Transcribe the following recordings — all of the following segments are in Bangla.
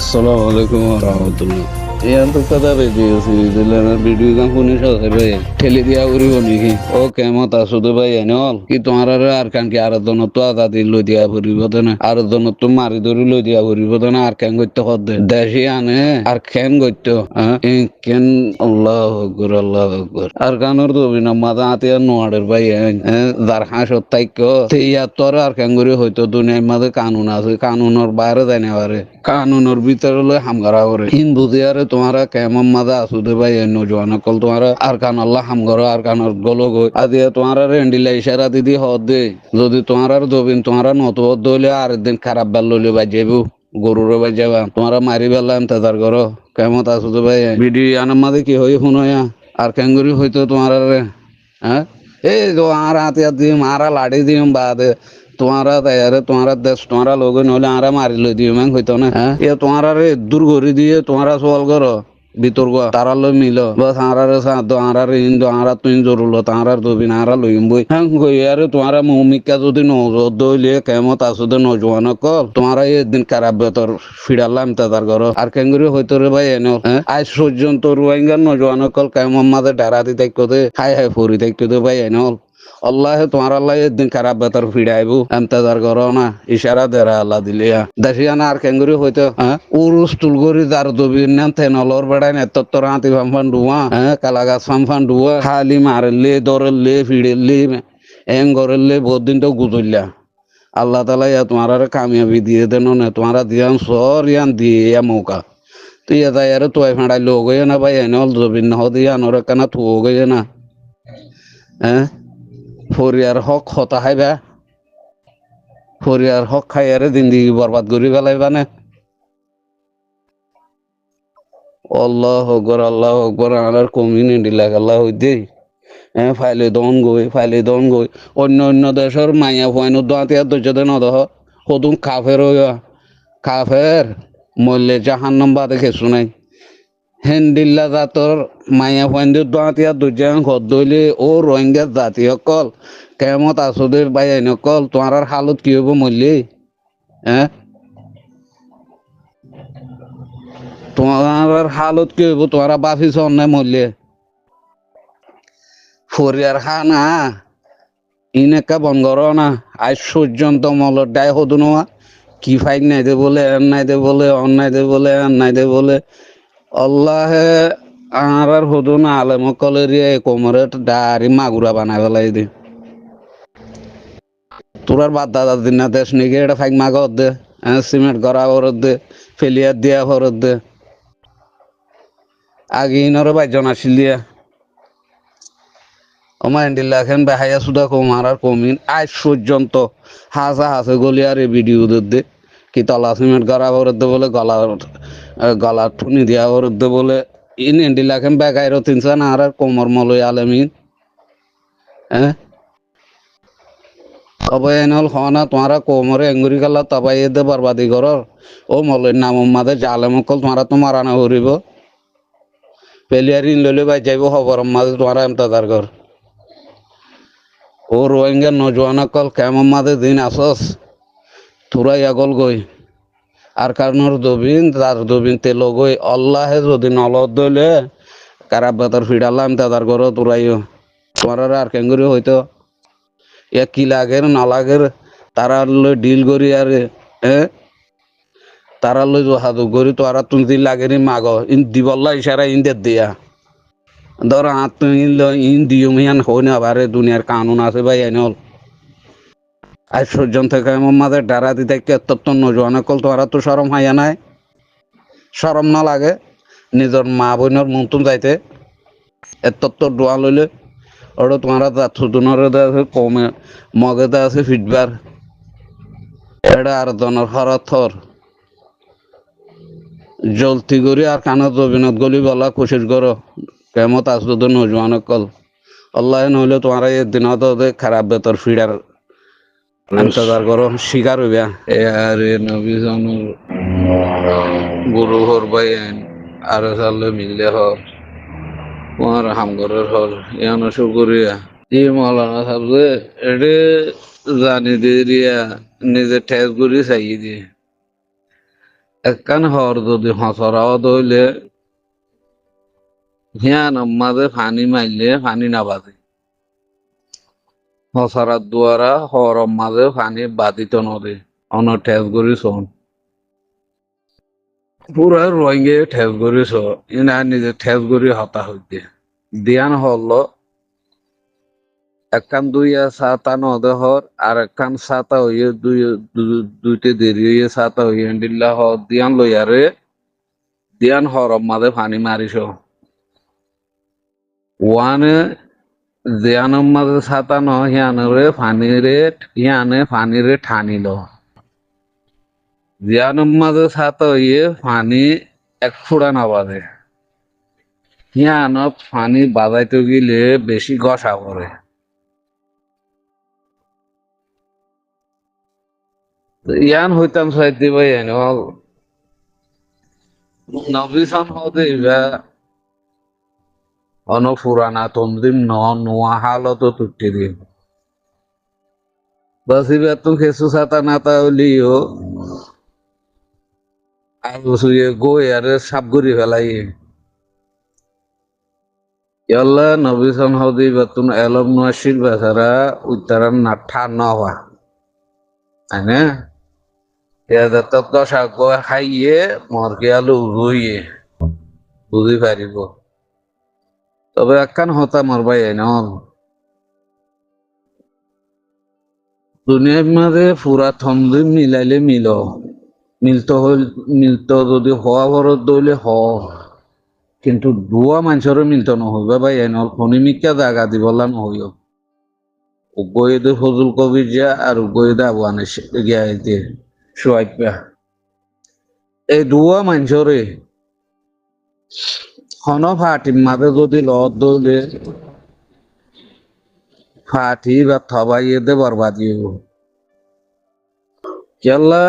আসসালামু আলাইকুম রহমতুল্লাহ। তো কথা রেডিও সিরিজের ভিডিও গান শুনি সবাই ভাই ঠেলি দিয়া উড়িব নেকি ও কেমত আছো তো ভাই এনেল কি তোমার আর কান কি আর জন তো আজাদি লই দিয়া ফুরিব না আর জন তো মারি ধরি লই দিয়া ফুরিব না আর কেন করতে হদে দেশি আনে আর কেন করতে কেন আল্লাহ আকবার আল্লাহ আকবার আর কানোর তো বিনা মাদা আতিয়া নোয়ারের ভাই যার হাঁস তাইক ইয়া তোর আর কেন করি হয়তো দুনিয়ার মাঝে কানুন আছে কানুনের বাইরে যায় না পারে কানুনের ভিতরে লই হামগারা করে হিন্দু দিয়ারে তোমারা কেমন মাঝে আসু দে ভাই নজওয়ান কল তোমারা আর কান আল্লাহ হামগর আর কানর গলো গই আদিয়া তোমারা রেন্ডিলা ইশারা দিদি হদ দে যদি তোমার জবিন তোমারা নতবদ্ধ হইলে আর দিন খারাপ বেল লইলে বাজেবু গরুরে বাজাবা তোমারা মারি বেলা ইন্তজার করো কেমত আসু তো ভাই ভিডিও আনার মাঝে কি হই শুনোয়া আর কেঙ্গুরি হইতো তোমার হ্যাঁ এই তো আর হাতে দিম আর লাড়ি দিম বাদে তোমারা তাইয়ারে তোমারা দেশ তোমারা লোক নইলে আরা মারি লই দিও ম্যাং হইতো না হ্যাঁ এ তোমারা রে দূর করে দিয়ে তোমারা সওয়াল করো বিতর্ক তারা লই মিল বস আরারে সাদ আরারে ইন্দো আরা তুই জরুল তারার দবিন আরা লইম বই হ্যাঁ কই আরে তোমারা মুমিকা যদি নজর দইলে কেমত আসুদে নজওয়ান কল তোমারা একদিন খারাপ বেতর ফিরালাম তাদার করো আর কেঙ্গুরি হইতো রে ভাই এনে হ্যাঁ আজ পর্যন্ত রোহিঙ্গার নজওয়ান কল কেমন মাঝে ডারা দি থাকতো দে হাই হাই ফরি থাকতো দে ভাই এনে আল্লাহ তোমার আল্লাহ একদিন খারাপ বেতর ফিরাইবো এমতাদার করো না ইশারা দেরা আল্লাহ দিলিয়া দেশিয়ানা আর কেঙ্গুরি হইতো হ্যাঁ উরুস তুলগরি দার দবির নাম তেনলর বেড়াই নে তত্তর হাতি ফাম্ফান ডুয়া হ্যাঁ কালাগাছ ফাম্ফান ডুয়া খালি মারলে দরলে ফিড়েলে এং গরলে বহুত দিন তো গুজরলা আল্লাহ তালা ইয়া তোমার কামিয়াবি দিয়ে দেন না তোমারা দিয়ান সর ইয়ান দিয়ে মৌকা তুই এটা ইয়ারে তোয়াই ফাঁড়াই লোক হয়ে না ভাই এনে হল জবিন না হদি আনর কানা থুও গিয়ে না হ্যাঁ ফরিয়ার হক হতা খাইবা ফরিয়ার হক খাইয়ারে জিন্দিগি বরবাদ করি পেলাইবা না আল্লাহ আকবর আর কমিউনিটি লাগ আল্লাহ হইতে হ্যাঁ ফাইলে দন গই অন্য অন্য দেশের মাইয়া ফাইন দাঁতিয়া দর্জ দে নদহ সদুম কাফের কাফের মল্লে জাহান্নাম বাদে খেসু নাই হেন্দিল্লা জাতর মাইয়া ফাইন্দির দাঁতিয়া দর্জান ঘর দইলে ও রোহিঙ্গা জাতি সকল কেমত আসুদের বাইন সকল তোমার হালত কি হইব মল্লে হ্যাঁ তোমার হালত কি হইব তোমারা বাফিস অন্যায় মল্লে ফরিয়ার খানা ইনেকা বনগর না আজ পর্যন্ত মলত ডাই হদু নোয়া কি ফাইক নাই দে বলে এর নাই দে বলে অন নাই দে বলে আর নাই দে বলে আল্লাহে আর হদু না আলেম কলেরিয়া কোমরে ডারি মাগুরা বানাই ফেলাই দে তোরার বাদ দাদা দিন না দেশ নাকি এটা ফাইক মাগর দে সিমেন্ট গড়া ফরত দে ফেলিয়ার দিয়া ফরত দে আগে ইনরে বাইজন আসিল দিয়া ওমাইন্দিল্লা এখন বেহাইয়া সুদা কমার আর কমিন আজ পর্যন্ত হাসে গলিয়ার এই ভিডিও দে কি তলা সিমেন্ট গড়া ভরত দে বলে গলা ঠুনি দিয়া ভরত দে বলে ইন এন্ডিল্লা এখন বেগাইরো তিনশা না আর কোমর মলই আলেমিন হ্যাঁ তবে এনেল হনা তোমারা কোমরে এঙ্গুরি গাল্লা তবাই দে বরবাদি করর ও মলই নাম মাদে জালেম কল তোমারা তো মারানা হরিব পেলিয়ার ইন লইলে বাই যাইব খবর মাঝে তোমারা এমতাদার কর ও রোহিঙ্গা নজওয়ান কল কেমন মাদে দিন আসস তোরা ইয়াগল গই আর কারণর দবিন তার দবিন তেল গই আল্লাহে যদি নলত দইলে কারাব বাতার ফিডালাম তাদার ঘর তোরাইও তোমার আর কেঙ্গুরি হইতো এ কি লাগের না লাগের তারা লই ডিল করি আর তারা লই হাদু করি তো আর তুমি লাগেনি মাগ ইন দিবল্লা ইশারা ইন দে দিয়া ধর হাত ইন দিও মিয়ান হই না বারে দুনিয়ার কানুন আছে ভাই এনেল আজ পর্যন্ত কেমন মাঝে ডারা দিতে তত্ত্ব নজওয়ান কল তোরা তো সরম হাইয়া নাই সরম না লাগে নিজের মা বোনের মন্তুন যাইতে এ তত্ত্ব ডোয়া লইলে ওটা তোমারা ছুটুনের আছে কমে মগেতে আছে ফিটবার এটা আর জনের হরথর জলতি করি আর কানত জবিনত গলি বলা কোশিশ করো কেমত আসলো তো নজওয়ান কল আল্লাহ নইলে তোমার এই দিনত খারাপ বেতর ফিডার ইন্তজার করো শিকার হইবা এ আর নবী জানুর গুরু হর ভাই আর সালে মিললে হর তোমার হামগরের হর ইয়ানো শুকরিয়া ই মৌলানা সাহেব এডে জানি দিয়ে নিজে ঠেস গুড়ি চাই দিয়ে একখান হর যদি হসরাও দইলে হিয়ান মাঝে পানি মারলে পানি না বাজে হসরার দ্বারা হর মাঝে পানি বাদিত নদে অন ঠেস করি শোন পুরা রোহিঙ্গে ঠেস করি শো ইনা নিজে ঠেস করি হতা হইতে দিয়ান হল একখান দুইয়া সাতা নদে হর আর একখান সাতা হইয়ে দুইতে দেরি হইয়ে সাতা হইয়ে দিল্লা হ দিয়ান লইয়ারে দিয়ান হরম মাঝে পানি মারিস ওয়ানে জিয়ানোর মাঝে ছাতানো হিয়ানরে ফানিরে হিয়ানে ফানিরে ঠানিল জিয়ানোর মাঝে ছাতা হইয়ে ফানি এক ফুড়া না বাজে হিয়ান ফানি বাজাইতে গেলে বেশি গসা করে ইয়ান হইতাম চাইতে ভাই নবীন হতে অন ফুরানা তন্দিম নোয়া হালত তুটি দিন বাসিবার তো খেসু ছাতা নাতা হলিও আলু শুয়ে গই আর সাপ গড়ি ফেলাই ইয়াল্লা নবীন হদি বাতুন এলম নোয়াশির বেচারা উত্তরান না ঠা নওয়া আনে ইয়াদের তো দশা গয় খাইয়ে মরকে আলু রুইয়ে বুঝি পারিব তবে একখান হতা মরবাই নল দুনিয়ার মাঝে পুরা থমদি মিলাইলে মিলতো যদি হওয়া ভরত দইলে কিন্তু দুয়া মানুষের মিলতো নহইবা ভাই নল খনিমিকা জাগা দিবলা নহইও উগইদে ফজল কবির যা আর উগইদে আবুয়ানে গিয়া সোয়াইপা এই দুয়া মানুষরে হন ফাটির মাঝে যদি লত দইলে ফাটি বা থবাইয়ে দে বরবাদি কেলা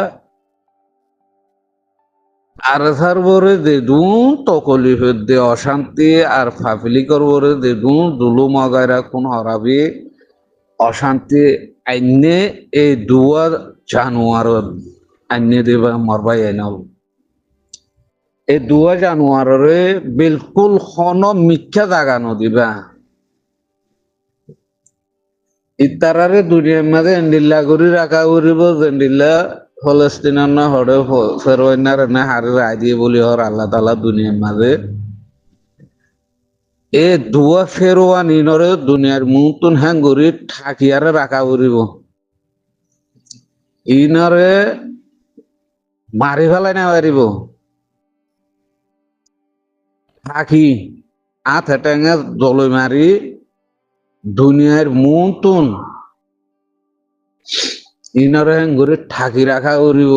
আর সার বরে দেদু তকলি দে অশান্তি আর ফাফিলিকর বরে দেদু দুলু মগাইরা কোন হরাবি অশান্তি আইনে এই দুয়া জানুয়ার আইনে দেবা মরবাই আইনাল এই দুয়া জানুয়ারে বিলকুল হন মিথ্যা জাগা নদিবা ইতারারে দুনিয়ার মাঝে এন্ডিল্লা করি রাখা করিব জেন্ডিল্লা ফলস্তিনের না হরে ফেরোয়ার না হারে রায় দিয়ে বলি হর আল্লাহ তালা দুনিয়ার মাঝে এ দুয়া ফেরোয়ান ইনরে দুনিয়ার মুতুন হ্যাং করি ঠাকিয়ারে রাখা করিব ইনরে মারি ফেলাই না পারিব থাকি আথ হেটেঙে জলই মারি দুনিয়ার মুতুন ইনরে হ্যাং করি ঠাকি রাখা করিব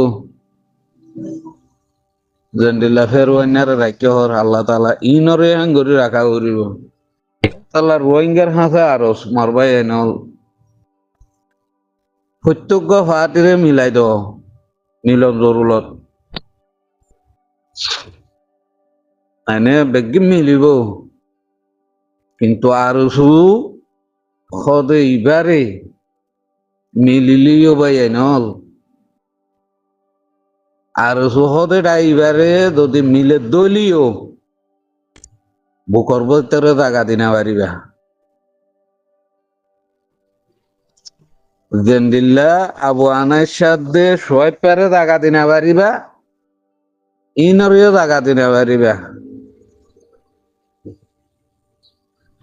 জেন্ডিল্লা ফেরোয়ার রাখ্য হর আল্লাহ তালা ইনরে হ্যাং করি রাখা করিব তালা রোহিঙ্গার হাসে আরো মারবাই নল প্রত্যক্ষ ফাটিরে মিলাই দ মিলন জরুলত এনে বেগি মিলিব কিন্তু আর সদে ইবারে মিলিলিও বাই নল আর সদে ডাইবারে যদি মিলে দলিও বুকর ভিতরে জাগা দিনা পারিবা জেন্দিল্লা আবু আনার সাথে সোয়াইপ পারে জাগা দিনা পারিবা ইনরিও জাগা দিনা পারিবা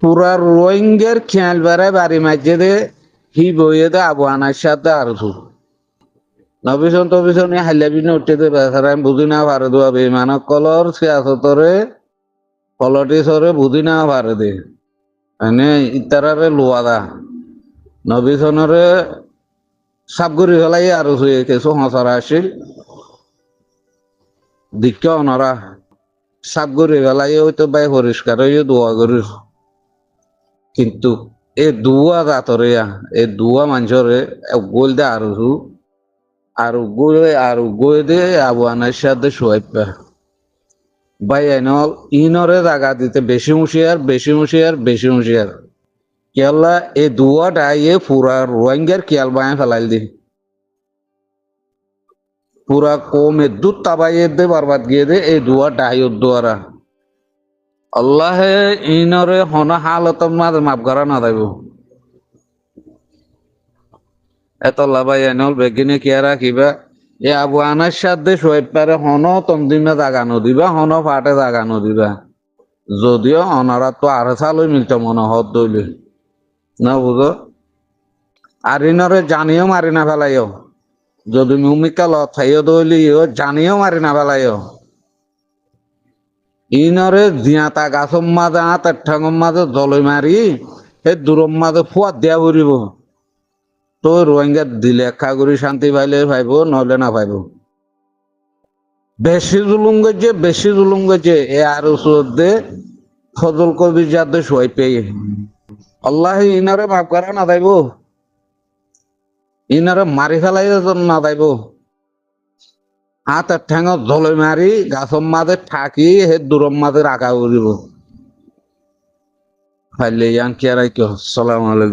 পুরা রোহিঙ্গার খেয়াল বেড়ায় বাড়ি মাঝে দে হি বইয়ে দে আবু আনার সাথে আর নবিশন তবিশন হাইলাবিনে উঠে দে বেচারা বুঝি না পারে দোয়া বেমানক কলর সিয়াসতরে পলিটিক্সরে বুঝি না পারে দে এনে ইতারারে লোয়া দা নবিশনরে সাবগুড়ি হলাই আর কিছু হসরা আসিল দিক্ষ অনরা সাবগুড়ি হলাই হয়তো বাই পরিষ্কার হয়ে দোয়া করিস কিন্তু এই দুয়া জাতরে এই দুয়া মানুষরে গোল দে আর গই দে আবু আনার সাথে সোয়াইপা ভাই আইনল ইনরে জাগা দিতে বেশি হুঁশিয়ার কেলা এই দুয়াটা পুরা রোহিঙ্গার কেয়াল বায় ফেলাই দি পুরা কমে দুধ তাবাইয়ে দে বরবাদ গিয়ে দে এই দুয়া ডাইয়ত দুয়ারা আল্লাহে ইনরে হন হালত মাঝে মাফ করা না দেব এত লাভাই এনল বেগিনে কিয়া রাখিবা এ আবু আনার সাথে শোয়েব পারে হন তমদিমে জাগানো দিবা হন ফাটে জাগানো দিবা যদিও অনারা তো আর সালই মিলতে মনে হত দইলে না বুঝো আর ইনরে জানিও মারি না ফেলাইও যদি মুমিকা লথাইও দইলিও জানিও মারি না ফেলাইও ইনরে জিয়াতা গাছম মাঝে আতের ঠাঙম মাঝে জলই মারি সেই দূরম মাঝে ফুয়াত দিয়া ফুরিব তো রোহিঙ্গা দিলে খাগুড়ি শান্তি পাইলে পাইব নহলে না পাইব বেশি জুলুম গেছে এ আর দে ফজল কবির যাতে সই পেয়ে আল্লাহ ইনারে মাফ করা না যাইব ইনারে মারি ফেলাই না যাইব হাতের ঠেঙত জলই মারি গাছর মাঝে থাকি হে দূরম মাঝে রাখা করিব ফাইলে ইয়ান কি আর সালাম আলাইকুম